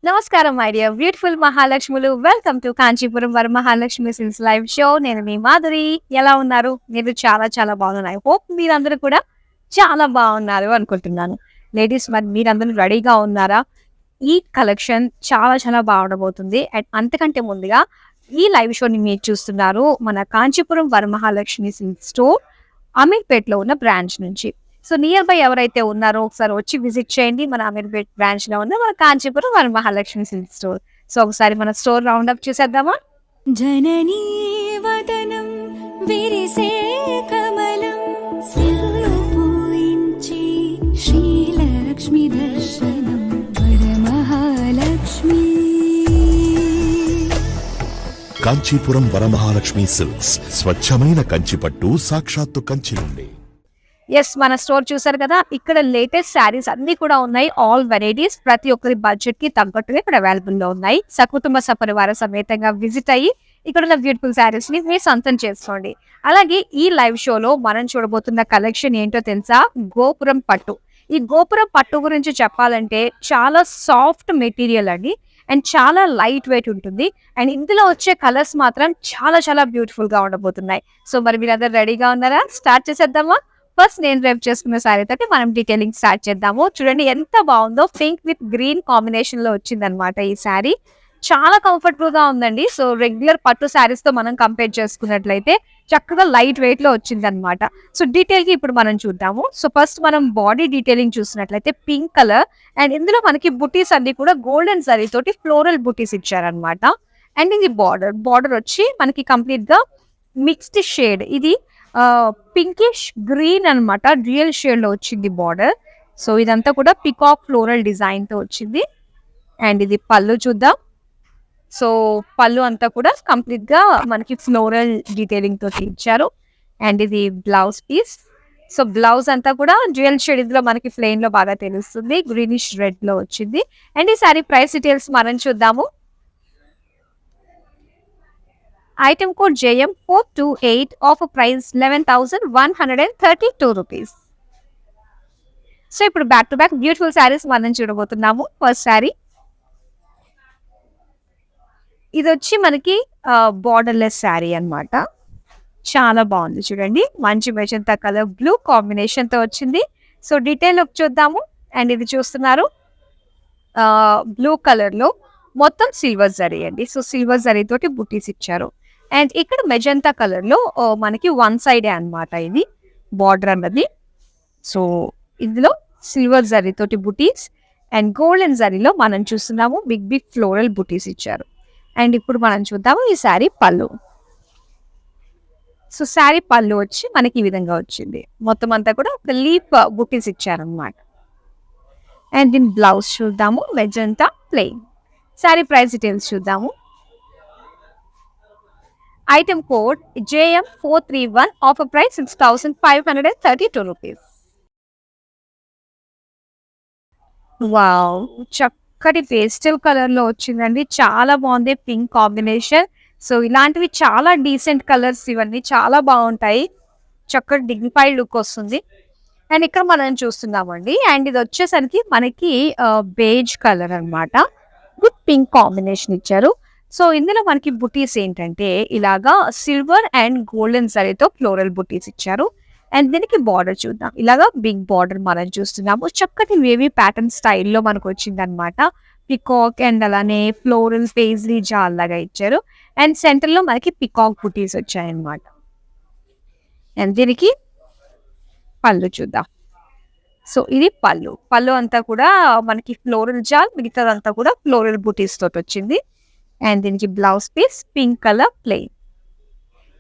నమస్కారం my dear beautiful మహాలక్ష్ములు. Welcome to Kanchipuram Varamahalakshmi silks live show. నేను మీ మాధురి. ఎలా ఉన్నారు? మీరు చాలా చాలా బాగున్నారు. ఐ హోప్ మీరందరూ కూడా చాలా బాగున్నారు అనుకుంటున్నాను. లేడీస్, మరి మీరందరూ రెడీగా ఉన్నారా? ఈ కలెక్షన్ చాలా చాలా బాగుండబోతుంది. అండ్ అంతకంటే ముందుగా ఈ లైవ్ షోని మీరు చూస్తున్నారు మన కాంచీపురం వరమహాలక్ష్మి సిల్క్ స్టోర్ అమీర్పేటలో ఉన్న బ్రాంచ్ నుంచి. సో నియర్ బై ఎవరైతే ఉన్నారో ఒకసారి వచ్చి విజిట్ చేయండి. మన అమీర్పేట్ బ్రాంచ్ లో ఉన్న మన Kanchipuram Varamahalakshmi silk store. So ఒకసారి మన స్టోర్ రౌండ్ అప్ చేసేద్దామా? జననీ వదనం విరిసే కమలం సిరులు పూయించి శ్రీలక్ష్మి దర్శనం వరమహాలక్ష్మి. కాంచీపురం వరమహాలక్ష్మి సిల్క్స్ స్వచ్ఛమైన కంచిపట్టు సాక్షాత్తు కంచి నుండి. ఎస్, మన స్టోర్ చూసారు కదా. ఇక్కడ లేటెస్ట్ శారీస్ అన్ని కూడా ఉన్నాయి. ఆల్ వెరైటీస్ ప్రతి ఒక్కరి బడ్జెట్ కి తగ్గట్టుగా ఇక్కడ అవైలబుల్ లో ఉన్నాయి. సకుటుంబ సపరివార సమేతంగా విజిట్ అయ్యి ఇక్కడ ఉన్న బ్యూటిఫుల్ శారీస్ ని మీరు సొంతం చేసుకోండి. అలాగే ఈ లైవ్ షోలో మనం చూడబోతున్న కలెక్షన్ ఏంటో తెలుసా? గోపురం పట్టు. ఈ గోపురం పట్టు గురించి చెప్పాలంటే చాలా సాఫ్ట్ మెటీరియల్ అండి. అండ్ చాలా లైట్ వెయిట్ ఉంటుంది. అండ్ ఇందులో వచ్చే కలర్స్ మాత్రం చాలా చాలా బ్యూటిఫుల్ గా ఉండబోతున్నాయి. సో మరి మీరందరూ రెడీగా ఉన్నారా? స్టార్ట్ చేసేద్దామా? ఫస్ట్ నేను రేపు చేసుకున్న శారీ తోటి మనం డీటెయిలింగ్ స్టార్ట్ చేద్దాము. చూడండి ఎంత బాగుందో. పింక్ విత్ గ్రీన్ కాంబినేషన్ లో వచ్చింది అనమాట ఈ శారీ. చాలా కంఫర్టబుల్ గా ఉందండి. సో రెగ్యులర్ పట్టు శారీస్ తో మనం కంపేర్ చేసుకున్నట్లయితే చక్కగా లైట్ వెయిట్ లో వచ్చింది అనమాట. సో డీటెయిల్ కి ఇప్పుడు మనం చూద్దాము. సో ఫస్ట్ మనం బాడీ డీటెయిలింగ్ చూసినట్లయితే పింక్ కలర్. అండ్ ఇందులో మనకి బుటీస్ అన్ని కూడా గోల్డెన్ జరీ తోటి ఫ్లోరల్ బుటీస్ ఇచ్చారనమాట. అండ్ ఇది బార్డర్ వచ్చి మనకి కంప్లీట్ గా మిక్స్డ్ షేడ్. ఇది పింకిష్ గ్రీన్ అన్నమాట. రియల్ షేడ్ లో వచ్చింది బార్డర్. సో ఇదంతా కూడా పికాక్ ఫ్లోరల్ డిజైన్ తో వచ్చింది. అండ్ ఇది పళ్ళు చూద్దాం. సో పళ్ళు అంతా కూడా కంప్లీట్ గా మనకి ఫ్లోరల్ డీటెయిలింగ్ తోటి ఇచ్చారు. అండ్ ఇది బ్లౌజ్ పీస్. సో బ్లౌజ్ అంతా కూడా డ్యూయల్ షేడ్. ఇందులో మనకి ప్లెయిన్ లో బాగా తెలుస్తుంది. గ్రీనిష్ రెడ్ లో వచ్చింది. అండ్ ఈ సారీ ప్రైస్ డీటెయిల్స్ మనం చూద్దాము. Item code JM 428, offer price 11,132 rupees. So ఇప్పుడు back to back beautiful saris మనం చూడబోతున్నాము. ఫస్ట్ శారీ ఇది వచ్చి మనకి బార్డర్లెస్ శారీ అన్నమాట. చాలా బాగుంది చూడండి. మంచి మెజంతా కలర్ బ్లూ కాంబినేషన్ తో వచ్చింది. సో డీటెయిల్ చూద్దాము. అండ్ ఇది చూస్తున్నారు బ్లూ కలర్ లో మొత్తం సిల్వర్ జరీ అండి. సో సిల్వర్ జరీ తోటి బుటీస్ ఇచ్చారు. అండ్ ఇక్కడ మెజంతా కలర్ లో మనకి వన్ సైడే అన్నమాట ఇది బార్డర్ అన్నది. సో ఇందులో సిల్వర్ జరీ తోటి బుటీస్ అండ్ గోల్డెన్ జరీలో మనం చూస్తున్నాము బిగ్ బిగ్ ఫ్లోరల్ బుటీస్ ఇచ్చారు. అండ్ ఇప్పుడు మనం చూద్దాము ఈ శారీ పళ్ళు. సో శారీ పళ్ళు వచ్చి మనకి ఈ విధంగా వచ్చింది. మొత్తం అంతా కూడా ఒక లీఫ్ బుటీస్ ఇచ్చారనమాట. అండ్ దీని బ్లౌజ్ చూద్దాము. Magenta plain. Sari price details చూద్దాము. Item code JM 431, offer price 6,532 rupees. Wow, చక్కటి పేస్టల్ కలర్ లో వచ్చిందండి. చాలా బాగుంది. Pink combination. సో ఇలాంటివి చాలా డీసెంట్ కలర్స్. ఇవన్నీ చాలా బాగుంటాయి. చక్కటి డిగ్నిఫైడ్ లుక్ వస్తుంది. అండ్ ఇక్కడ మనం చూస్తున్నామండి. అండ్ ఇది వచ్చేసరికి మనకి బేజ్ కలర్ అన్నమాట. విత్ పింక్ కాంబినేషన్ ఇచ్చారు. సో ఇందులో మనకి బుటీస్ ఏంటంటే ఇలాగా సిల్వర్ అండ్ గోల్డెన్ జరీతో ఫ్లోరల్ బుటీస్ ఇచ్చారు. అండ్ దీనికి బార్డర్ చూద్దాం. ఇలాగా బిగ్ బార్డర్ మనం చూస్తున్నాము. చక్కటి వేవీ ప్యాటర్న్ స్టైల్లో మనకు వచ్చింది అనమాట. పికాక్ అండ్ అలానే ఫ్లోరల్ పేజ్లీ జాల్ లాగా ఇచ్చారు. అండ్ సెంటర్ లో మనకి పికాక్ బుటీస్ వచ్చాయన్నమాట. అండ్ దీనికి పళ్ళు చూద్దాం. సో ఇది పళ్ళు అంతా కూడా మనకి ఫ్లోరల్ జాల్, మిగతాదంతా కూడా ఫ్లోరల్ బుటీస్ తోటి వచ్చింది. అండ్ దీనికి blouse piece pink colour plain.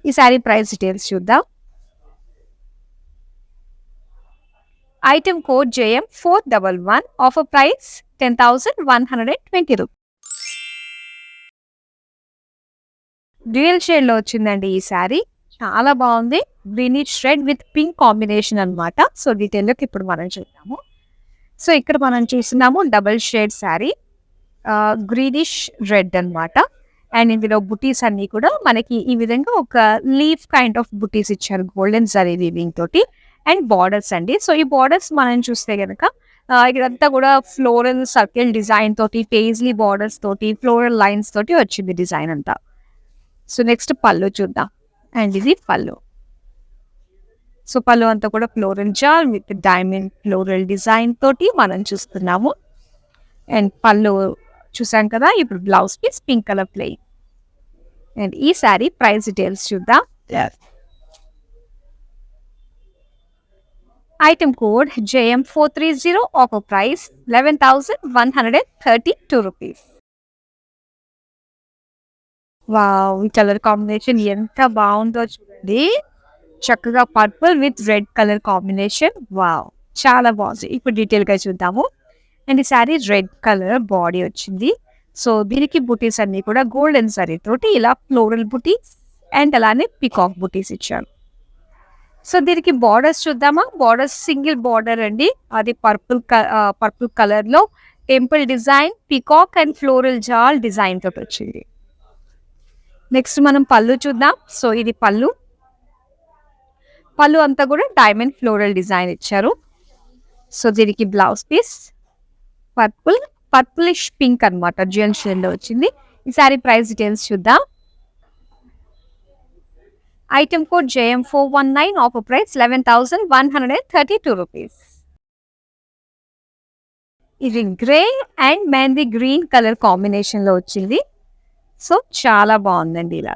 ఈ సారీ ప్రైస్ డీటెయిల్స్ చూద్దాం. Item code JM 411, offer price 10,120 rupees. Dual shade లో వచ్చిందండి ఈ సారీ. చాలా బాగుంది. Greenish red with pink combination అన్నమాట. సో డీటెయిల్ లోకి ఇప్పుడు మనం చూద్దాము. సో ఇక్కడ మనం చూస్తున్నాము double shade sari, greenish red అన్నమాట. అండ్ ఇందులో బుటీస్ అన్ని కూడా మనకి ఈ విధంగా ఒక లీఫ్ కైండ్ ఆఫ్ బుటీస్ ఇచ్చారు గోల్డెన్ జరీ వీవింగ్ తోటి. అండ్ బార్డర్స్ అండి. సో ఈ బార్డర్స్ మనం చూస్తే గనక ఇదంతా కూడా ఫ్లోరల్ సర్కిల్ డిజైన్ తోటి, పేజ్లీ బార్డర్స్ తోటి, ఫ్లోరల్ లైన్స్ తోటి వచ్చింది డిజైన్ అంతా. సో నెక్స్ట్ పళ్ళు చూద్దాం. అండ్ ఇది పళ్ళు. సో పళ్ళు అంతా కూడా ఫ్లోరల్ జాల్ విత్ డైమండ్ ఫ్లోరల్ డిజైన్ తోటి మనం చూస్తున్నాము. అండ్ పళ్ళు చూసాం కదా. ఇప్పుడు blouse piece pink colour plain. And ఈ శారీ ప్రైస్ డీటెయిల్స్ చూద్దాం. Item code JM430, offer price 11,132 rupees. Wow, ఈ కలర్ కాంబినేషన్ ఎంత బాగుందో చూడండి. చక్కగా purple with red colour combination. Wow, చాలా బాగుంది. ఇప్పుడు డీటెయిల్గా చూద్దాము. అండ్ ఈ శారీ రెడ్ కలర్ బాడీ వచ్చింది. సో దీనికి బుటీస్ అన్ని కూడా గోల్డెన్ సారీ తోటి ఇలా ఫ్లోరల్ బుటీస్ అండ్ అలానే పికాక్ బుటీస్ ఇచ్చారు. సో దీనికి బార్డర్స్ చూద్దామా. బార్డర్స్ సింగిల్ బార్డర్ అండి. అది పర్పుల్ కలర్ లో temple design, peacock and floral జాల్ డిజైన్ తోటి వచ్చింది. నెక్స్ట్ మనం పళ్ళు చూద్దాం. సో ఇది పళ్ళు. పళ్ళు అంతా కూడా డైమండ్ ఫ్లోరల్ డిజైన్ ఇచ్చారు. సో దీనికి బ్లౌజ్ పీస్ పర్పులిష్ పింక్ అనమాట, జ్యువెల్ షేడ్ లో వచ్చింది. ఈ సారీ ప్రైస్ డీటెయిల్స్ చూద్దాం. Item code JM419, offer price 11,132 rupees. ఇది grey and mehndi green colour combination లో వచ్చింది. సో చాలా బాగుందండి ఇలా.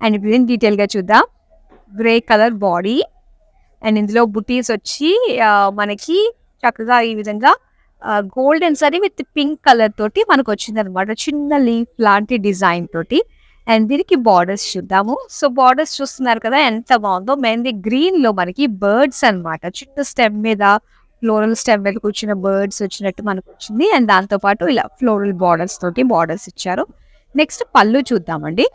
అండ్ ఇప్పుడు డీటెయిల్ గా చూద్దాం. గ్రే కలర్ బాడీ అండ్ ఇందులో బుటీస్ వచ్చి మనకి చక్కగా ఈ విధంగా golden sari with pink colour తోటి మనకు వచ్చింది అనమాట. చిన్న లీఫ్ లాంటి డిజైన్ తోటి. అండ్ దీనికి బార్డర్స్ చూద్దాము. సో బార్డర్స్ చూస్తున్నారు కదా ఎంత బాగుందో. మెహందీ గ్రీన్ లో మనకి బర్డ్స్ అన్నమాట. చిన్న స్టెమ్ మీద ఫ్లోరల్ స్టెమ్ మీద కూర్చున్న బర్డ్స్ వచ్చినట్టు మనకు వచ్చింది. అండ్ దాంతో పాటు ఇలా ఫ్లోరల్ బార్డర్స్ తోటి బార్డర్స్ ఇచ్చారు. నెక్స్ట్ పళ్ళు చూద్దామండి.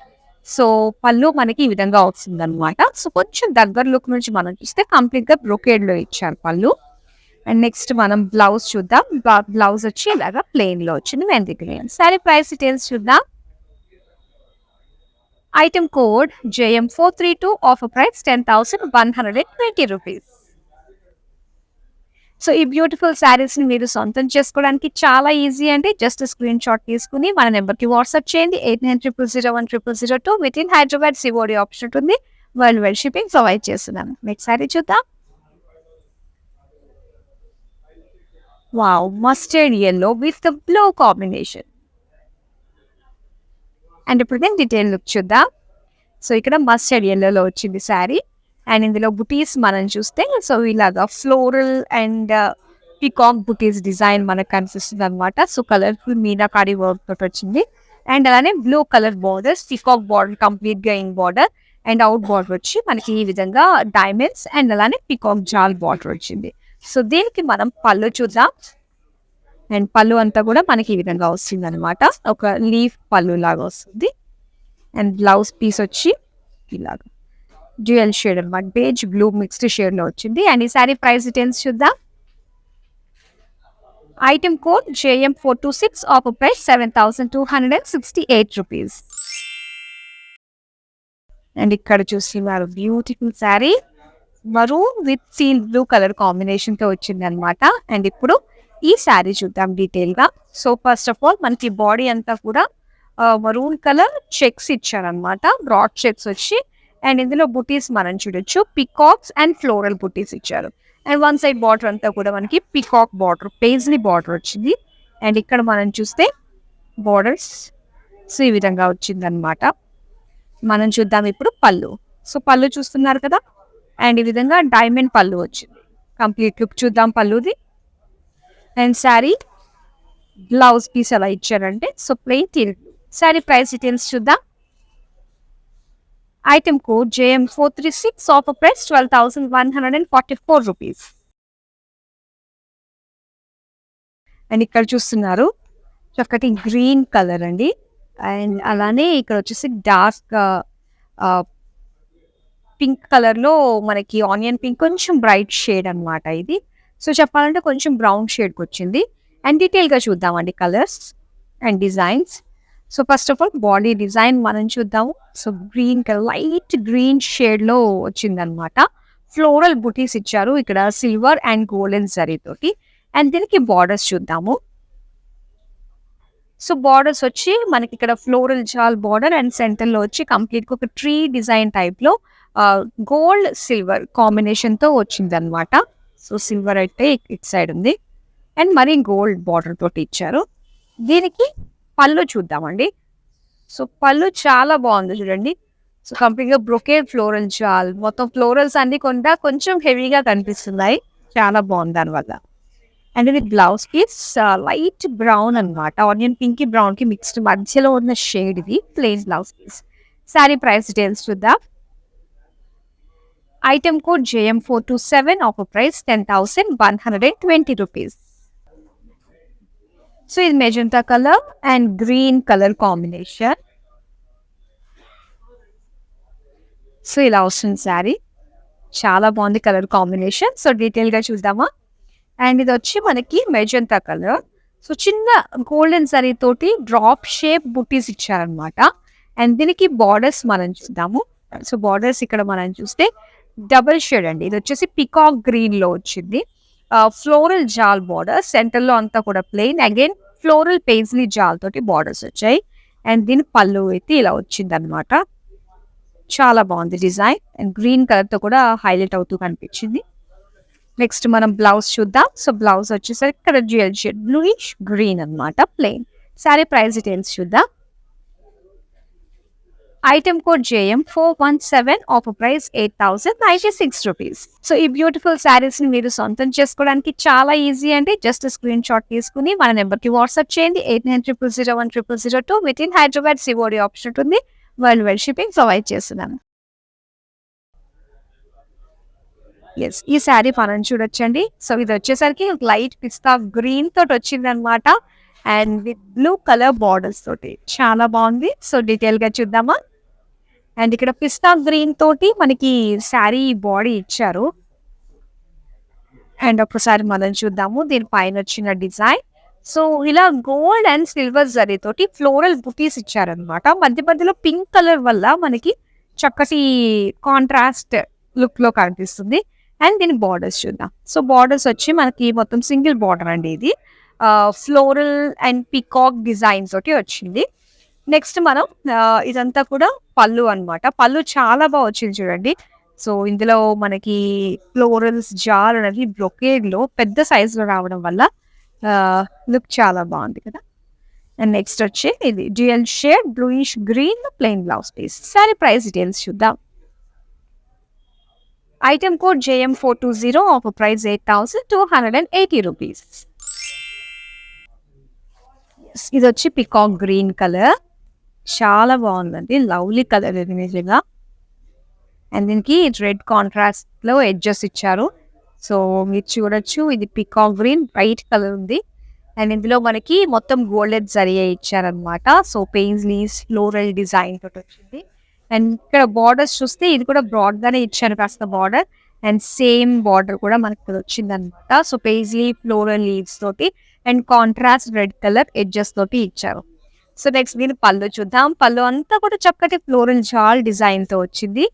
సో పళ్ళు మనకి ఈ విధంగా వస్తుంది అనమాట. సో కొంచెం దగ్గర లుక్ నుంచి మనం చూస్తే కంప్లీట్ గా బ్రొకేడ్ లో ఇచ్చారు పళ్ళు. అండ్ నెక్స్ట్ మనం బ్లౌజ్ చూద్దాం. బ్లౌజ్ వచ్చి ఇలాగా ప్లెయిన్ లో వచ్చింది mehndi green. Sari price details చూద్దాం. Item code JM432, offer price 10,120 rupees. So ఈ బ్యూటిఫుల్ శారీస్ ని మీరు సొంతం చేసుకోవడానికి చాలా ఈజీ అండి. జస్ట్ స్క్రీన్ షాట్ తీసుకుని మన నెంబర్ కి వాట్సాప్ చేయండి. 8900010002. With in Hyderabad COD option ఉంటుంది. వరల్డ్ వైడ్ షిప్పింగ్ ప్రొవైడ్ చేస్తున్నాను. నెక్స్ట్ శారీ చూద్దాం. Wow, mustard yellow with blue combination. And ఇప్పుడు నేను డీటెయిల్ లుక్ చూద్దాం. సో ఇక్కడ మస్టర్డ్ yellow వచ్చింది శారీ. అండ్ ఇందులో బుటీస్ మనం చూస్తే సో ఇలాగా floral and peacock buttis design మనకు కనిపిస్తుంది అనమాట. సో కలర్ఫుల్ మీనాకారి వర్క్ తోటి వచ్చింది. అండ్ అలానే blue colour borders, peacock border complete గా in border and out border వచ్చి మనకి ఈ విధంగా డైమండ్స్ అండ్ అలానే పికాక్ జాల్ బార్డర్ వచ్చింది. సో దీనికి మనం పళ్ళు చూద్దాం. అండ్ పళ్ళు అంతా కూడా మనకి ఈ విధంగా వస్తుంది అనమాట. ఒక లీఫ్ పళ్ళు లాగా వస్తుంది. అండ్ బ్లౌజ్ పీస్ వచ్చి ఇలాగా డ్యూయల్ షేడ్ అనమాట. బేజ్ బ్లూ మిక్స్డ్ షేడ్ లో వచ్చింది. అండ్ ఈ సారీ ప్రైస్ డీటెయిల్స్ చూద్దాం. Item code JM426, offer price 7,268 rupees. And ఇక్కడ చూస్తున్నారు beautiful sari maroon with seal blue colour combination తో వచ్చింది అనమాట. అండ్ ఇప్పుడు ఈ శారీ చూద్దాం డీటెయిల్ గా. సో ఫస్ట్ ఆఫ్ ఆల్ మనకి బాడీ అంతా కూడా మరూన్ కలర్ చెక్స్ ఇచ్చారనమాట. బ్రాడ్ చెక్స్ వచ్చి అండ్ ఇందులో బుటీస్ మనం చూడొచ్చు. పికాక్స్ అండ్ ఫ్లోరల్ బుటీస్ ఇచ్చారు. అండ్ వన్ సైడ్ బార్డర్ అంతా కూడా మనకి పికాక్ బార్డర్, పేజ్లీ బార్డర్ వచ్చింది. అండ్ ఇక్కడ మనం చూస్తే బార్డర్స్ సో ఈ విధంగా వచ్చింది అనమాట. మనం చూద్దాం ఇప్పుడు పళ్ళు. సో పళ్ళు చూస్తున్నారు కదా. అండ్ ఈ విధంగా డైమండ్ పళ్ళు వచ్చింది. కంప్లీట్ లుక్ చూద్దాం పళ్ళుది. అండ్ శారీ బ్లౌజ్ పీస్ ఎలా ఇచ్చారంటే సో ప్లెయిన్ తిరిగి. శారీ ప్రైస్ డీటెయిల్స్ చూద్దాం. Item code JM436, offer price 12,144 rupees. And ఇక్కడ చూస్తున్నారు చక్కటి గ్రీన్ కలర్ అండి. అండ్ అలానే ఇక్కడ వచ్చేసి డార్క్ పింక్ కలర్ లో మనకి ఆనియన్ పింక్ కొంచెం బ్రైట్ షేడ్ అనమాట ఇది. సో చెప్పాలంటే కొంచెం బ్రౌన్ షేడ్కి వచ్చింది. అండ్ డీటెయిల్గా చూద్దామండి colours and designs. So first of all body design మనం చూద్దాము. So green colour light green షేడ్లో వచ్చిందనమాట. ఫ్లోరల్ బుటీస్ ఇచ్చారు ఇక్కడ సిల్వర్ అండ్ గోల్డెన్ జరీ తోటి. అండ్ దీనికి బార్డర్స్ చూద్దాము. సో బార్డర్స్ వచ్చి మనకి ఇక్కడ ఫ్లోరల్ జాల్ బార్డర్ అండ్ సెంటర్ లో వచ్చి కంప్లీట్ గా ఒక ట్రీ డిజైన్ టైప్ లో గోల్డ్ సిల్వర్ కాంబినేషన్ తో వచ్చింది అనమాట. సో సిల్వర్ అయితే ఇట్ సైడ్ ఉంది అండ్ మరి గోల్డ్ బార్డర్ తోటి ఇచ్చారు. దీనికి పళ్ళు చూద్దామండి. సో పళ్ళు చాలా బాగుంది చూడండి. సో కంప్లీట్ గా బ్రొకేడ్ ఫ్లోరల్ జాల్, మొత్తం ఫ్లోరల్స్ అన్ని కొంచెం హెవీగా కనిపిస్తున్నాయి. చాలా బాగుంది దానివల్ల. అండ్ ఇది బ్లౌజ్ పీస్ లైట్ బ్రౌన్ అన్నమాట, ఆనియన్ పింక్ బ్రౌన్ కి మిక్స్డ్ మధ్యలో ఉన్న షేడ్. ఇది plain blouse piece. Sari price details చూద్దాం. Item code JM427, offer price 10,120 rupees. So ఇది magenta colour and green colour combination. So ఇలా వస్తుంది శారీ, చాలా బాగుంది కలర్ కాంబినేషన్. సో డీటెయిల్ గా చూద్దామా. అండ్ ఇది వచ్చి మనకి మెజెంటా కలర్. సో చిన్న గోల్డెన్ జరీ తోటి డ్రాప్ షేప్ బుట్టీస్ ఇచ్చారనమాట. అండ్ దీనికి బార్డర్స్ మనం చూద్దాము. సో బార్డర్స్ ఇక్కడ మనం చూస్తే డబుల్ షేడ్ అండి. ఇది వచ్చేసి పికాక్ గ్రీన్ లో వచ్చింది. ఫ్లోరల్ జాల్ బార్డర్, సెంటర్ లో అంతా కూడా ప్లెయిన్, అగైన్ ఫ్లోరల్ పేజ్లీ జాల్ తోటి బార్డర్స్ వచ్చాయి. అండ్ దీని పళ్ళు అయితే ఇలా వచ్చింది అనమాట. చాలా బాగుంది డిజైన్ అండ్ గ్రీన్ కలర్ తో కూడా హైలైట్ అవుతూ కనిపించింది. నెక్స్ట్ మనం బ్లౌజ్ చూద్దాం. సో బ్లౌజ్ వచ్చేసరికి ఇక్కడ డ్యూయల్ షేడ్ బ్లూయిష్ గ్రీన్ అన్నమాట, ప్లెయిన్. సారీ ప్రైస్ డీటెయిల్స్ చూద్దాం. Item code JM417, offer price 8,096 rupees. So ఈ బ్యూటిఫుల్ శారీస్ ని మీరు సొంతం చేసుకోవడానికి చాలా ఈజీ అండి. జస్ట్ స్క్రీన్ షాట్ తీసుకుని మన నెంబర్ కి వాట్సాప్ చేయండి. 8900010002 with in Hyderabad COD option ఉంటుంది. వరల్డ్ వైడ్ షిప్పింగ్ ప్రొవైడ్ చేస్తున్నాను. ఎస్, ఈ శారీ మనం చూడొచ్చండి. సో ఇది వచ్చేసరికి లైట్ పిస్తా గ్రీన్ తోటి వచ్చింది అనమాట and with blue colour borders తోటి చాలా బాగుంది. సో డీటెయిల్ గా చూద్దామా. అండ్ ఇక్కడ పిస్తా గ్రీన్ తోటి మనకి శారీ బాడీ ఇచ్చారు. అండ్ ఒకసారి మనం చూద్దాము దీనిపైన వచ్చిన డిజైన్. సో ఇలా గోల్డ్ అండ్ సిల్వర్ జరీ తోటి ఫ్లోరల్ బుటీస్ ఇచ్చారనమాట. మధ్య మధ్యలో పింక్ కలర్ వల్ల మనకి చక్కటి కాంట్రాస్ట్ లుక్ లో కనిపిస్తుంది. అండ్ దీని బార్డర్స్ చూద్దాం. సో బార్డర్స్ వచ్చి మనకి మొత్తం సింగిల్ బార్డర్ అండి. ఇది ఫ్లోరల్ అండ్ పికాక్ డిజైన్ తోటి వచ్చింది. నెక్స్ట్ మనం ఇదంతా కూడా పళ్ళు అన్నమాట. పళ్ళు చాలా బాగా వచ్చింది చూడండి. సో ఇందులో మనకి ఫ్లోరల్స్ జార్ అనేది బ్రొకేడ్ లో పెద్ద సైజ్ లో రావడం వల్ల లుక్ చాలా బాగుంది కదా. అండ్ నెక్స్ట్ వచ్చి ఇది dual shade bluish green plain blouse piece. Sari price details చూద్దాం. Item code JM420, offer price 8,280 rupees. ఇది వచ్చి పికాక్ గ్రీన్ కలర్, చాలా బాగుందండి, లవ్లీ కలర్ ఇది నిజంగా. అండ్ దీనికి రెడ్ కాంట్రాస్ట్ లో ఎడ్జెస్ ఇచ్చారు. సో మీరు చూడొచ్చు, ఇది పికాక్ గ్రీన్ వైట్ కలర్ ఉంది. అండ్ ఇందులో మనకి మొత్తం గోల్డెడ్ జరియే ఇచ్చారనమాట. సో పెయిన్స్లీస్ ఫ్లోరల్ డిజైన్ తోటి వచ్చింది. అండ్ ఇక్కడ బార్డర్స్ చూస్తే ఇది కూడా బ్రాడ్ గానే ఇచ్చారు కాస్త బార్డర్. అండ్ సేమ్ బార్డర్ కూడా మనకి ఇక్కడ వచ్చింది అనమాట. సో పేజ్లీ ఫ్లోరల్ లీవ్స్ తోటి and contrast red colour edges తోటి ఇచ్చారు. సో నెక్స్ట్ దీని పళ్ళు చూద్దాం. పళ్ళు అంతా కూడా చక్కటి ఫ్లోరల్ జాల్ డిజైన్ తో వచ్చింది.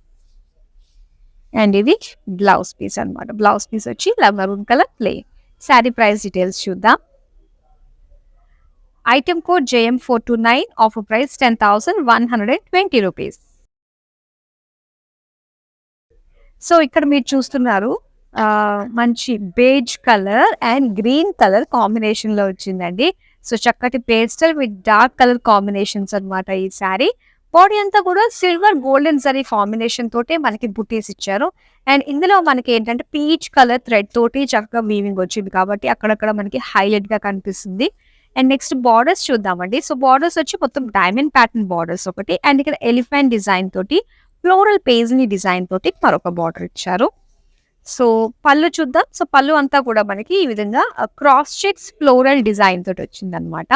అండ్ ఇది బ్లౌజ్ పీస్ అనమాట. బ్లౌజ్ పీస్ వచ్చి maroon colour plain. Sari price details చూద్దాం. Item code JM429, offer price 10,120 rupees. So ఇక్కడ మీరు చూస్తున్నారు మంచి beige colour and green colour combination లో వచ్చిందండి. సో చక్కటి pastel with dark colour combinations అన్నమాట ఈ శారీ. బాడీ అంతా కూడా సిల్వర్ గోల్డెన్ జరీ కాంబినేషన్ తోటి మనకి బుటీస్ ఇచ్చారు. అండ్ ఇందులో మనకి ఏంటంటే పీచ్ కలర్ థ్రెడ్ తోటి చక్కగా వీవింగ్ వచ్చింది కాబట్టి అక్కడక్కడ మనకి హైలైట్ గా కనిపిస్తుంది. అండ్ నెక్స్ట్ బార్డర్స్ చూద్దామండి. సో బార్డర్స్ వచ్చి మొత్తం డైమండ్ ప్యాటర్న్ బార్డర్స్ ఒకటి, అండ్ ఇక్కడ ఎలిఫెంట్ డిజైన్ తోటి ఫ్లోరల్ పేజ్ని డిజైన్ తోటి మరొక బార్డర్ ఇచ్చారు. సో పళ్ళు చూద్దాం. సో పళ్ళు అంతా కూడా మనకి ఈ విధంగా క్రాస్ చెక్స్ ఫ్లోరల్ డిజైన్ తోటి వచ్చింది అనమాట.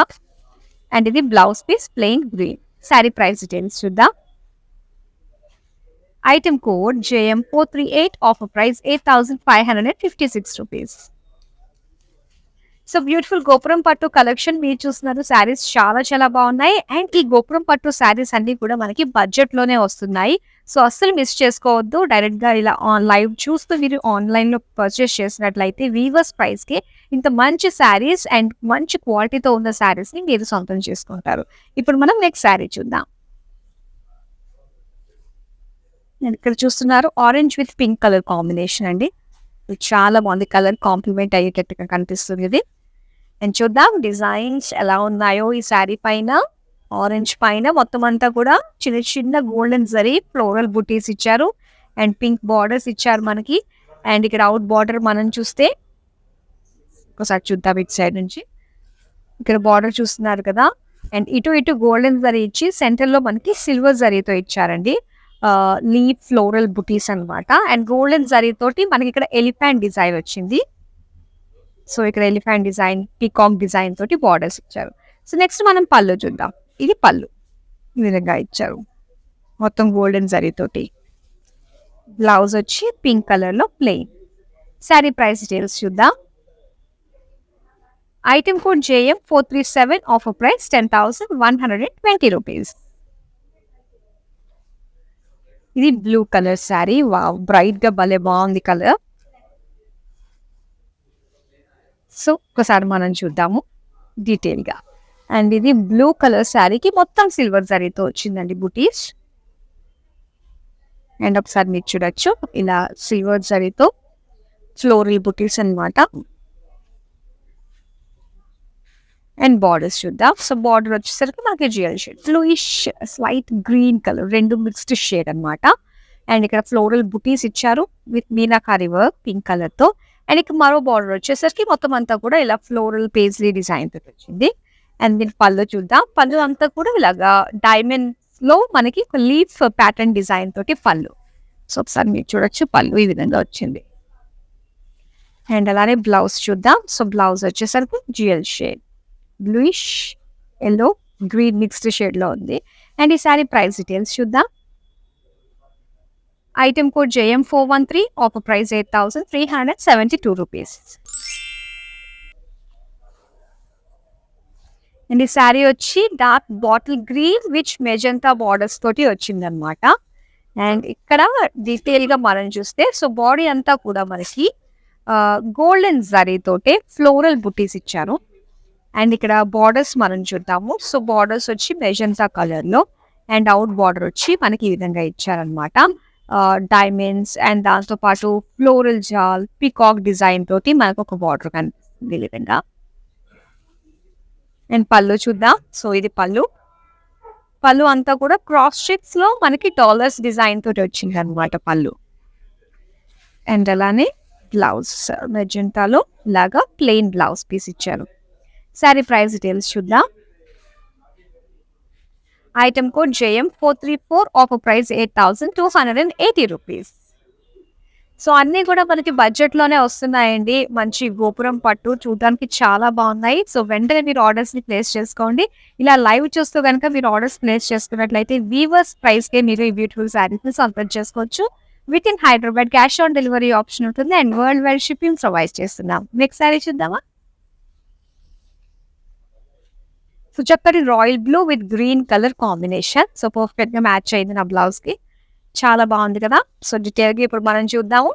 అండ్ ఇది blouse piece plain green. Sari price details చూద్దాం. Item code JM438, offer price 8,556 rupees. So beautiful Gopuram పట్టు కలెక్షన్ మీరు చూస్తున్నారు. శారీస్ చాలా చాలా బాగున్నాయి. అండ్ ఈ గోపురం పట్టు శారీస్ అన్ని కూడా మనకి బడ్జెట్ లోనే వస్తున్నాయి. సో అస్సలు మిస్ చేసుకోవద్దు. డైరెక్ట్ గా ఇలా లైవ్ చూస్తూ మీరు ఆన్లైన్ లో పర్చేస్ చేసినట్లయితే వీవర్స్ ప్రైస్ కి ఇంత మంచి శారీస్ అండ్ మంచి క్వాలిటీతో ఉన్న శారీస్ ని మీరు సొంతం చేసుకుంటారు. ఇప్పుడు మనం నెక్స్ట్ శారీ చూద్దాం. నేను ఇక్కడ చూస్తున్నారు orange with pink colour combination అండి. ఇది చాలా బాగుంది. కలర్ కాంప్లిమెంట్ అయ్యేటట్టుగా కనిపిస్తుంది ఇది. అండ్ చూద్దాం డిజైన్స్ ఎలా ఉన్నాయో ఈ శారీ పైన. ఆరెంజ్ పైన మొత్తం అంతా కూడా చిన్న చిన్న గోల్డెన్ జరీ ఫ్లోరల్ బుటీస్ ఇచ్చారు అండ్ పింక్ బార్డర్స్ ఇచ్చారు మనకి. అండ్ ఇక్కడ అవుట్ బార్డర్ మనం చూస్తే ఒకసారి చూద్దాం ఇటు సైడ్ నుంచి. ఇక్కడ బార్డర్ చూస్తున్నారు కదా. అండ్ ఇటు గోల్డెన్ జరీ ఇచ్చి సెంటర్ లో మనకి సిల్వర్ జరీతో ఇచ్చారండి. లీఫ్ ఫ్లోరల్ బుటీస్ అన్నమాట. అండ్ గోల్డెన్ జరీ తోటి మనకి ఇక్కడ ఎలిఫెంట్ డిజైన్ వచ్చింది. సో ఇక్కడ ఎలిఫెంట్ డిజైన్, పీకాక్ డిజైన్ తోటి బార్డర్స్ ఇచ్చారు. సో నెక్స్ట్ మనం పళ్ళు చూద్దాం. ఇది పళ్ళు ఈ విధంగా ఇచ్చారు మొత్తం గోల్డెన్ జరీ తోటి. బ్లౌజ్ వచ్చి పింక్ కలర్ లో ప్లెయిన్. శారీ ప్రైస్ డీటెయిల్స్ చూద్దాం. Item code JM 437, offer price 10,120 rupees. ఇది blue colour sari. Wow, bright గా భలే బాగుంది కలర్. సో ఒకసారి మనం చూద్దాము డీటెయిల్ గా. అండ్ ఇది బ్లూ కలర్ శారీకి మొత్తం సిల్వర్ జరీతో వచ్చిందండి బుటీస్. అండ్ ఒకసారి మీరు చూడొచ్చు ఇలా సిల్వర్ జరీతో ఫ్లోరల్ బుటీస్ అన్నమాట. అండ్ బార్డర్స్ చూద్దాం. సో బార్డర్ వచ్చేసరికి మనకి GL shade, bluish slight green colour, రెండు మిక్స్డ్ షేడ్ అన్నమాట. అండ్ ఇక్కడ ఫ్లోరల్ బుటీస్ ఇచ్చారు with meenakari work pink colour తో. అండ్ ఇక్కడ మరో బార్డర్ వచ్చేసరికి మొత్తం అంతా కూడా ఇలా ఫ్లోరల్ పేజ్లీ డిజైన్ తో వచ్చింది. అండ్ దీని పళ్ళు చూద్దాం. పళ్ళు అంతా కూడా ఇలాగా డైమండ్స్ లో మనకి ఒక లీఫ్ ప్యాటర్న్ డిజైన్ తోటి పళ్ళు. సో ఒకసారి మీరు చూడొచ్చు పళ్ళు ఈ విధంగా వచ్చింది. అండ్ అలానే బ్లౌజ్ చూద్దాం. సో బ్లౌజ్ వచ్చేసరికి GL shade, bluish yellow green mixed shade లో ఉంది. అండ్ ఈ సారీ ప్రైస్ డీటెయిల్స్ చూద్దాం. Item code JM 413, offer price 8,372 rupees. And ఈ శారీ వచ్చి dark bottle green which magenta borders తోటి వచ్చింది అనమాట. అండ్ ఇక్కడ డీటెయిల్ గా మనం చూస్తే సో బాడీ అంతా కూడా మనకి గోల్డెన్ జరీ తోటే ఫ్లోరల్ బుటీస్ ఇచ్చారు. అండ్ ఇక్కడ బార్డర్స్ మనం చూద్దాము. సో బార్డర్స్ వచ్చి మెజంతా కలర్ లో అండ్ అవుట్ బార్డర్ వచ్చి మనకి ఈ విధంగా ఇచ్చారనమాట. డైమండ్స్ అండ్ దాంతో పాటు ఫ్లోరల్ జాల్ పీకాక్ డిజైన్ తోటి మనకు ఒక బార్డర్ కనిపిస్తుంది ఈ విధంగా. అండ్ పళ్ళు చూద్దాం. సో ఇది పళ్ళు. పళ్ళు అంతా కూడా క్రాస్ చెక్స్ లో మనకి డాలర్స్ డిజైన్ తోటి వచ్చింది అనమాట పళ్ళు. అండ్ అలానే బ్లౌజ్ మెజెంటాలో లాగా ప్లెయిన్ బ్లౌజ్ పీస్ ఇచ్చారు. శారీ ప్రైస్ డీటెయిల్స్ చూద్దాం. Item code JM 434, offer price 8,280 rupees. So అన్నీ కూడా మనకి బడ్జెట్ లోనే వస్తున్నాయండి. మంచి గోపురం పట్టు చూడడానికి చాలా బాగున్నాయి. సో వెంటనే మీరు ఆర్డర్స్ ని ప్లేస్ చేసుకోండి. ఇలా లైవ్ చూస్తూ కనుక మీరు ఆర్డర్స్ ప్లేస్ చేసుకున్నట్లయితే వీవర్స్ ప్రైస్ కే మీరు ఈ బ్యూటిఫుల్ శారీస్ ని సొంతం చేసుకోవచ్చు. Within Hyderabad cash on delivery option ఉంటుంది and worldwide shipping provide చేస్తున్నాం. నెక్స్ట్ శారీ చూద్దామా. సో చక్కటి royal blue with green colour combination. So perfect గా మ్యాచ్ అయింది నా బ్లౌజ్ కి. చాలా బాగుంది కదా. సో డీటెయిల్ గా ఇప్పుడు మనం చూద్దాము.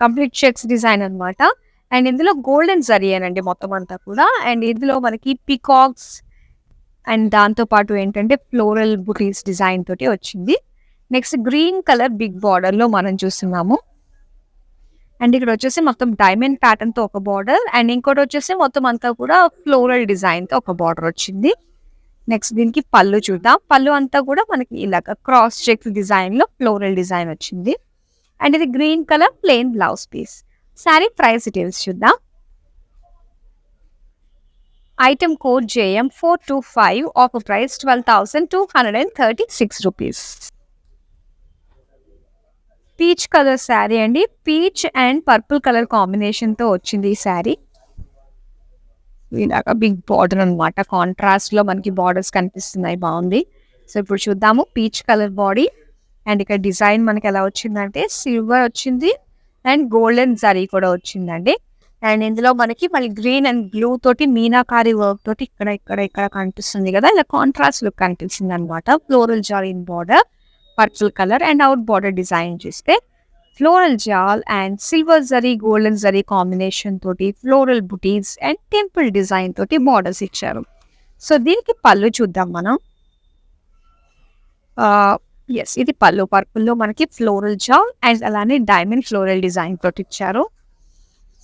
కంప్లీట్ చెక్స్ డిజైన్ అనమాట. అండ్ ఇందులో గోల్డెన్ జరీ అనండి మొత్తం అంతా కూడా. అండ్ ఇందులో మనకి పీకాక్స్ అండ్ దాంతో పాటు ఏంటంటే ఫ్లోరల్ బుటీస్ డిజైన్ తోటి వచ్చింది. Next green colour big border లో మనం చూస్తున్నాము. అండ్ ఇక్కడ వచ్చేసి మొత్తం డైమండ్ ప్యాటర్న్ తో ఒక బార్డర్ అండ్ ఇంకోటి వచ్చేసి మొత్తం అంతా కూడా ఫ్లోరల్ డిజైన్ తో ఒక బార్డర్ వచ్చింది. నెక్స్ట్ దీనికి పళ్ళు చూద్దాం. పళ్ళు అంతా కూడా మనకి ఇలాగ క్రాస్ చెక్ డిజైన్ లో ఫ్లోరల్ డిజైన్ వచ్చింది. అండ్ ఇది green colour plain blouse piece. Sari price details చూద్దాం. Item code JM 425, offer price 12,236 rupees. Peach colour sari అండి. Peach and purple colour combination తో వచ్చింది ఈ శారీ. ఇలాగా బిగ్ బార్డర్ అనమాట. కాంట్రాస్ట్ లో మనకి బార్డర్స్ కనిపిస్తున్నాయి. బాగుంది. సో ఇప్పుడు చూద్దాము. పీచ్ కలర్ బాడీ అండ్ ఇక్కడ డిజైన్ మనకి ఎలా వచ్చిందంటే సిల్వర్ వచ్చింది అండ్ గోల్డెన్ జరీ కూడా వచ్చిందండి. అండ్ ఇందులో మనకి మళ్ళీ గ్రీన్ అండ్ బ్లూ తోటి మీనాకారి వర్క్ తోటి ఇక్కడ కనిపిస్తుంది కదా, ఇలా కాంట్రాస్ట్ లుక్ కనిపిస్తుంది అనమాట. ఫ్లోరల్ జాల్ in border, purple colour and out border design చేస్తే ఫ్లోరల్ జాల్ and silver zari golden zari combination తోటి floral butis and temple design తోటి బార్డర్స్ ఇచ్చారు. సో దీనికి పళ్ళు చూద్దాం మనం. ఎస్, ఇది పళ్ళు. పర్పుల్లో మనకి ఫ్లోరల్ జాల్ అండ్ అలానే డైమండ్ ఫ్లోరల్ డిజైన్ తోటి ఇచ్చారు.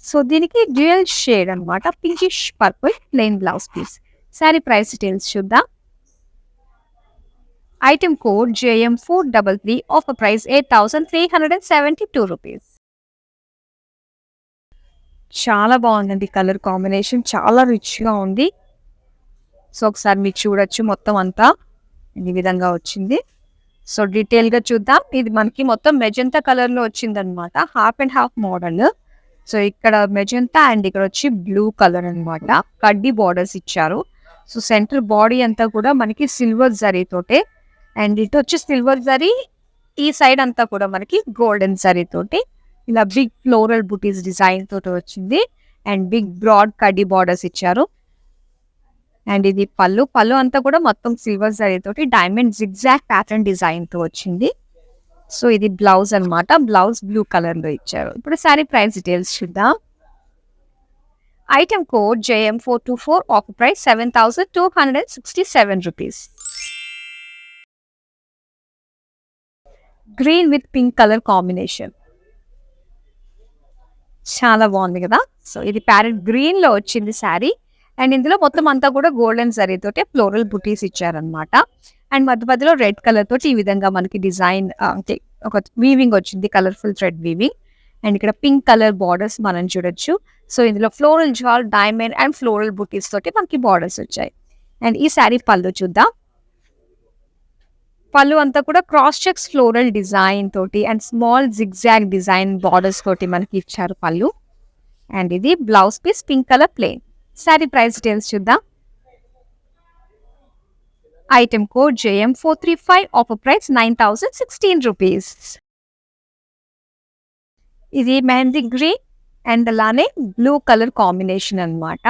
సో దీనికి డ్యూయల్ షేడ్ అనమాట, pinkish purple plain blouse piece. Sari price details చూద్దాం. Item code JM433, offer price 8,372 rupees. చాలా బాగుందండి కలర్ కాంబినేషన్, చాలా రిచ్గా ఉంది. సో ఒకసారి మీరు చూడొచ్చు, మొత్తం అంతా ఈ విధంగా వచ్చింది. సో డీటెయిల్గా చూద్దాం. ఇది మనకి మొత్తం మెజంతా కలర్లో వచ్చింది అనమాట, half and half model. So ఇక్కడ మెజంతా అండ్ ఇక్కడ వచ్చి బ్లూ కలర్ అనమాట. కడ్డీ బార్డర్స్ ఇచ్చారు. సో సెంటర్ బాడీ అంతా కూడా మనకి సిల్వర్ జరీ తోటే, అండ్ ఇటు వచ్చి సిల్వర్ జరీ, ఈ సైడ్ అంతా కూడా మనకి గోల్డెన్ జరీ తోటి ఇలా బిగ్ ఫ్లోరల్ బుటీస్ డిజైన్ తోటి వచ్చింది. అండ్ బిగ్ బ్రాడ్ కడ్డీ బార్డర్స్ ఇచ్చారు. అండ్ ఇది పళ్ళు. పళ్ళు అంతా కూడా మొత్తం సిల్వర్ జరీ తోటి డైమండ్ జిగ్జాగ్ ప్యాటర్న్ డిజైన్ తో వచ్చింది. సో ఇది బ్లౌజ్ అనమాట. బ్లౌజ్ బ్లూ కలర్ లో ఇచ్చారు. ఇప్పుడు సారీ ప్రైస్ డీటెయిల్స్ చూద్దాం. Item code JM424, offer price 7,267 rupees. Green with pink colour combination, చాలా బాగుంది కదా. సో ఇది ప్యారెట్ గ్రీన్ లో వచ్చింది శారీ. అండ్ ఇందులో మొత్తం అంతా కూడా గోల్డెన్ జరీ తోటి ఫ్లోరల్ బుటీస్ ఇచ్చారనమాట. అండ్ మధ్య మధ్యలో రెడ్ కలర్ తోటి ఈ విధంగా మనకి డిజైన్ అంటే ఒక వీవింగ్ వచ్చింది, కలర్ఫుల్ థ్రెడ్ వీవింగ్. అండ్ ఇక్కడ పింక్ కలర్ బార్డర్స్ మనం చూడొచ్చు. సో ఇందులో ఫ్లోరల్ జాల్, డైమండ్ అండ్ ఫ్లోరల్ బుటీస్ తోటి మనకి బార్డర్స్ వచ్చాయి. అండ్ ఈ శారీ పళ్ళు చూద్దాం. పళ్ళు అంతా కూడా క్రాస్ చెక్స్ ఫ్లోరల్ డిజైన్ తోటి and small zigzag design borders తోటి మనకి ఇచ్చారు పళ్ళు. అండ్ ఇది blouse piece pink colour plain. Sari price details చూద్దాం. Item code JM435, offer price 9,016 rupees. ఇది మెహందీ గ్రీన్ అండ్ అలానే బ్లూ కలర్ కాంబినేషన్ అన్నమాట.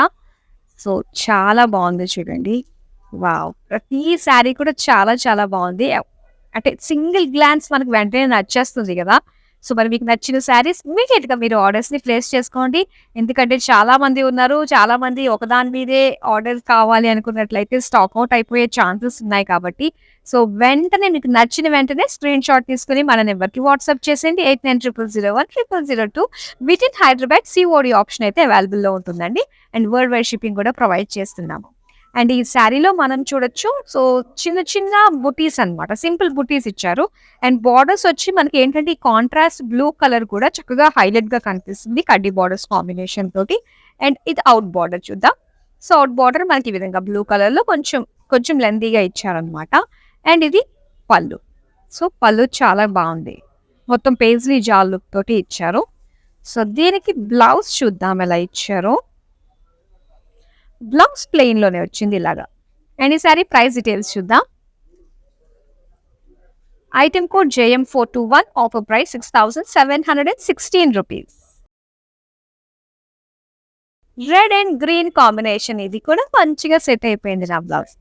సో చాలా బాగుంది చూడండి. వావ్, ప్రతి శారీ కూడా చాలా చాలా బాగుంది. అంటే సింగిల్ గ్లాన్స్ మనకు వెంటనే నచ్చేస్తుంది కదా. సో మరి మీకు నచ్చిన శారీస్ ఇమీడియట్ గా మీరు ఆర్డర్స్ ని ప్లేస్ చేసుకోండి. ఎందుకంటే చాలా మంది ఉన్నారు, చాలా మంది ఒకదాని మీదే ఆర్డర్ కావాలి అనుకున్నట్లయితే స్టాక్ అవుట్ అయిపోయే ఛాన్సెస్ ఉన్నాయి. కాబట్టి సో వెంటనే మీకు నచ్చిన వెంటనే స్క్రీన్ షాట్ తీసుకుని మన నెంబర్కి వాట్సాప్ చేసేయండి. 8900010002. With in Hyderabad COD option అయితే అవైలబుల్లో ఉంటుందండి. అండ్ వరల్డ్ వైడ్ షిప్పింగ్ కూడా ప్రొవైడ్ చేస్తున్నాము. అండ్ ఈ శారీలో మనం చూడొచ్చు, సో చిన్న చిన్న బుటీస్ అన్నమాట, సింపుల్ బుటీస్ ఇచ్చారు. అండ్ బార్డర్స్ వచ్చి మనకి ఏంటంటే ఈ కాంట్రాస్ట్ బ్లూ కలర్ కూడా చక్కగా హైలైట్ గా కనిపిస్తుంది కడ్డీ బార్డర్స్ కాంబినేషన్ తోటి. అండ్ ఇది అవుట్ బార్డర్ చూద్దాం. సో అవుట్ బార్డర్ మనకి ఈ విధంగా బ్లూ కలర్ లో కొంచెం లెందీగా ఇచ్చారనమాట. అండ్ ఇది పళ్ళు. సో పళ్ళు చాలా బాగుంది, మొత్తం పేజ్లీ జాల్ లుక్ తోటి ఇచ్చారు. సో దీనికి బ్లౌజ్ చూద్దాం ఎలా ఇచ్చారో. బ్లౌజ్ ప్లెయిన్ లోనే వచ్చింది ఇలాగా. అండ్ ఈ సారీ ప్రైస్ డీటెయిల్స్ చూద్దాం. Item code JM421, offer price 6,716 rupees. Red and green combination, ఇది కూడా మంచిగా సెట్ అయిపోయింది నా బ్లౌజ్.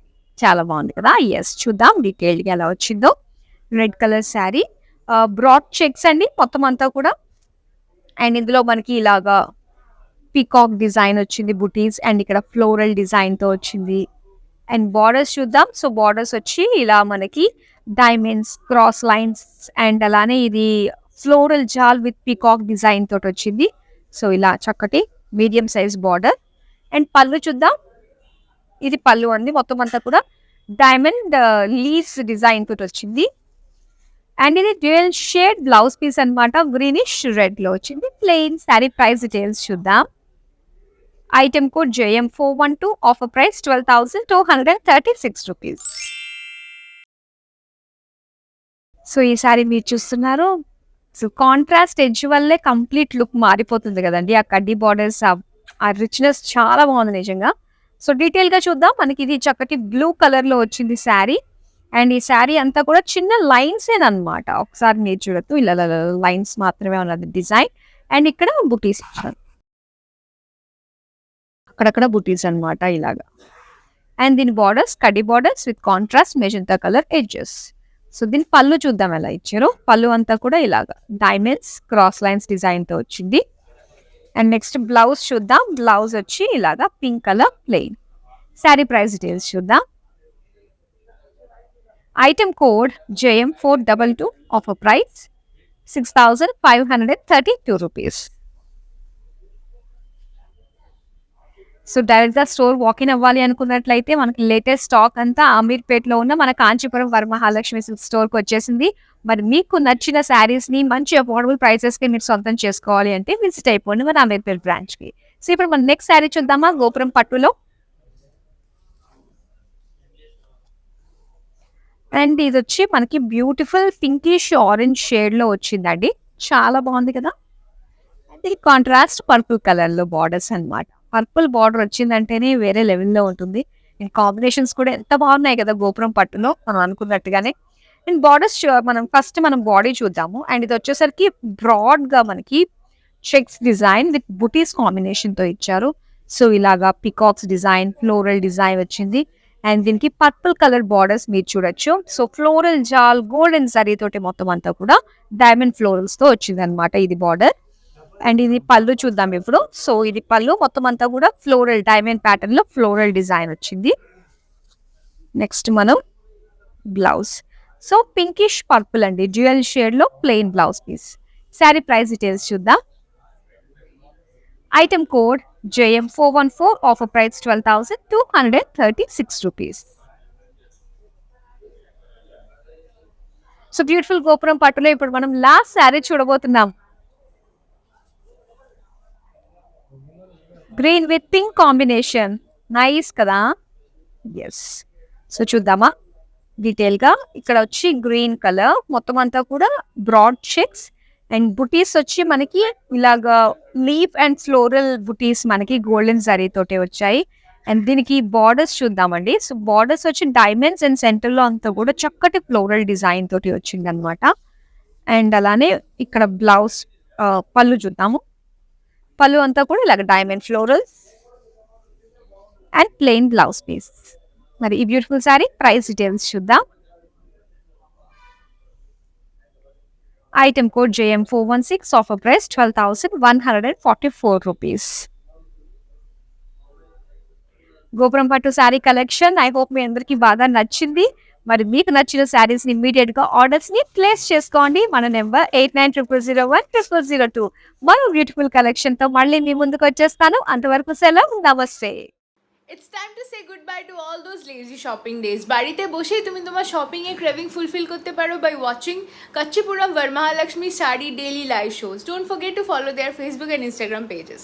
చాలా బాగుంది కదా. ఎస్, చూద్దాం డీటెయిల్గా ఎలా వచ్చిందో. Red colour sari, broad checks అండి మొత్తం అంతా కూడా. అండ్ ఇందులో మనకి ఇలాగా పీకాక్ డిజైన్ వచ్చింది బుటీస్, అండ్ ఇక్కడ ఫ్లోరల్ డిజైన్ తో వచ్చింది. అండ్ బార్డర్స్ చూద్దాం. సో బార్డర్స్ వచ్చి ఇలా మనకి డైమండ్స్, క్రాస్ లైన్స్ అండ్ అలానే ఇది ఫ్లోరల్ జాల్ విత్ పీకాక్ డిజైన్ తోటి వచ్చింది. సో ఇలా చక్కటి మీడియం సైజ్ బార్డర్. అండ్ పళ్ళు చూద్దాం. ఇది పళ్ళు అండి, మొత్తం అంతా కూడా డైమండ్ లీవ్స్ డిజైన్ తోటి వచ్చింది. అండ్ ఇది డ్యూయల్ షేడ్ బ్లౌజ్ పీస్ అనమాట, గ్రీనిష్ రెడ్ లో వచ్చింది ప్లెయిన్. శారీ ప్రైస్ డీటెయిల్స్ చూద్దాం. Item code JM412, offer price 12,236 rupees. So ఈ సారీ మీరు చూస్తున్నారు. సో కాంట్రాస్ట్ ఎడ్జ్ వల్లే కంప్లీట్ లుక్ మారిపోతుంది కదండి. ఆ కడ్డీ బార్డర్స్, ఆ రిచ్నెస్ చాలా బాగుంది నిజంగా. సో డీటెయిల్ గా చూద్దాం. మనకి ఇది చక్కటి బ్లూ కలర్ లో వచ్చింది శారీ. అండ్ ఈ శారీ అంతా కూడా చిన్న లైన్స్ ఏనమాట. ఒకసారి మీరు చూడొచ్చు, ఇలా లైన్స్ మాత్రమే ఉన్నది డిజైన్. అండ్ ఇక్కడ బుటీస్ ఇచ్చారు. అక్కడక్కడ బుటీస్ అన్నమాట ఇలాగా. అండ్ దీని బార్డర్స్ కడ్డీ borders with contrast magenta colour edges. So దీని పళ్ళు చూద్దాం ఎలా ఇచ్చారో. పళ్ళు అంతా కూడా ఇలాగా డైమండ్స్ క్రాస్ లైన్స్ డిజైన్ తో వచ్చింది. అండ్ నెక్స్ట్ బ్లౌజ్ చూద్దాం. బ్లౌజ్ వచ్చి ఇలాగా pink colour plain. Sari price details చూద్దాం. Item code JM422, offer price 6,532 rupees. So డైరెక్ట్గా స్టోర్ వాకిన్ అవ్వాలి అనుకున్నట్లయితే మనకి లేటెస్ట్ స్టాక్ అంతా అమీర్పేట్లో ఉన్న మన కాంచీపురం వరమహాలక్ష్మి సిల్క్ స్టోర్కి వచ్చేసింది. మరి మీకు నచ్చిన శారీస్ని మంచి అఫోర్డబుల్ ప్రైసెస్కి మీరు సొంతం చేసుకోవాలి అంటే విజిట్ అయిపోండి మన అమీర్పేట్ బ్రాంచ్కి. సో ఇప్పుడు మన నెక్స్ట్ శారీ చూద్దామా. గోపురం పట్టులో. అండ్ ఇది వచ్చి మనకి బ్యూటిఫుల్ పింకిష్ ఆరెంజ్ షేడ్లో వచ్చిందండి. చాలా బాగుంది కదా. అండ్ ఇది కాంట్రాస్ట్ పర్పుల్ కలర్లో బార్డర్స్ అన్నమాట. పర్పుల్ బార్డర్ వచ్చిందంటేనే వేరే లెవెల్లో ఉంటుంది. అండ్ కాంబినేషన్స్ కూడా ఎంత బాగున్నాయి కదా గోపురం పట్టులో మనం అనుకున్నట్టుగానే. అండ్ బార్డర్స్ మనం బాడీ చూద్దాము. అండ్ ఇది వచ్చేసరికి బ్రాడ్గా మనకి చెక్స్ డిజైన్ విత్ బుటీస్ కాంబినేషన్తో ఇచ్చారు. సో ఇలాగా పికాక్స్ డిజైన్ ఫ్లోరల్ డిజైన్ వచ్చింది. అండ్ దీనికి పర్పుల్ కలర్ బార్డర్స్ మీరు చూడొచ్చు. సో ఫ్లోరల్ జాల్ గోల్డెన్ జరీ తోటి మొత్తం అంతా కూడా డైమండ్ ఫ్లోరల్స్తో వచ్చింది అనమాట ఇది బార్డర్. అండ్ ఇది పళ్ళు చూద్దాం ఇప్పుడు. సో ఇది పళ్ళు మొత్తం అంతా కూడా ఫ్లోరల్ డైమండ్ ప్యాటర్న్ లో ఫ్లోరల్ డిజైన్ వచ్చింది. నెక్స్ట్ మనం బ్లౌజ్. సో పింకిష్ పర్పుల్ అండి డ్యూయల్ షేడ్ లో plain blouse piece. Sari price details చూద్దాం. Item code JM414, offer price 12,236 rupees. So beautiful Gopuram పట్టులో ఇప్పుడు మనం లాస్ట్ శారీ చూడబోతున్నాం. Green with pink combination. Nice కదా. ఎస్. సో చూద్దామా డీటెయిల్గా. ఇక్కడ వచ్చి గ్రీన్ కలర్ మొత్తం అంతా కూడా బ్రాడ్ చెక్స్ అండ్ బుటీస్ వచ్చి మనకి ఇలాగా లీఫ్ అండ్ ఫ్లోరల్ బుటీస్ మనకి గోల్డెన్ జరీ తోటే వచ్చాయి. అండ్ దీనికి బార్డర్స్ చూద్దామండి. సో బార్డర్స్ వచ్చి డైమండ్స్ అండ్ సెంటర్లో అంతా కూడా చక్కటి ఫ్లోరల్ డిజైన్ తోటి వచ్చింది అనమాట. అండ్ అలానే ఇక్కడ బ్లౌజ్ పళ్ళు చూద్దాము. పళ్ళు అంతా కూడా ఇలాగ diamond florals and plain blouse piece. మరి ఈ బ్యూటిఫుల్ శారీ ప్రైస్ డీటెయిల్స్ చూద్దాం. Item code JM416, offer price 12,144 rupees. Gopuram pattu sari collection I hope మీ అందరికీ బాగా నచ్చింది. మరి మీకు నచ్చిన శారీస్ ని ఇమీడియట్ గా ఆర్డర్స్ ని ప్లేస్ చేసుకోండి. మన నెంబర్ 8900010002. మరో బ్యూటిఫుల్ కలెక్షన్ తో మళ్ళీ మీ ముందుకు వచ్చేస్తాను. అంతవరకు సెలవు. నమస్తే. It's time to say goodbye to all those lazy shopping days. বাড়িতে বসেই তুমি তোমার শপিং এর ক্রেভিং ফুলফিল করতে পারো by watching Kanchipuram Varamahalakshmi Saree daily live shows. Don't forget to follow their Facebook and Instagram pages.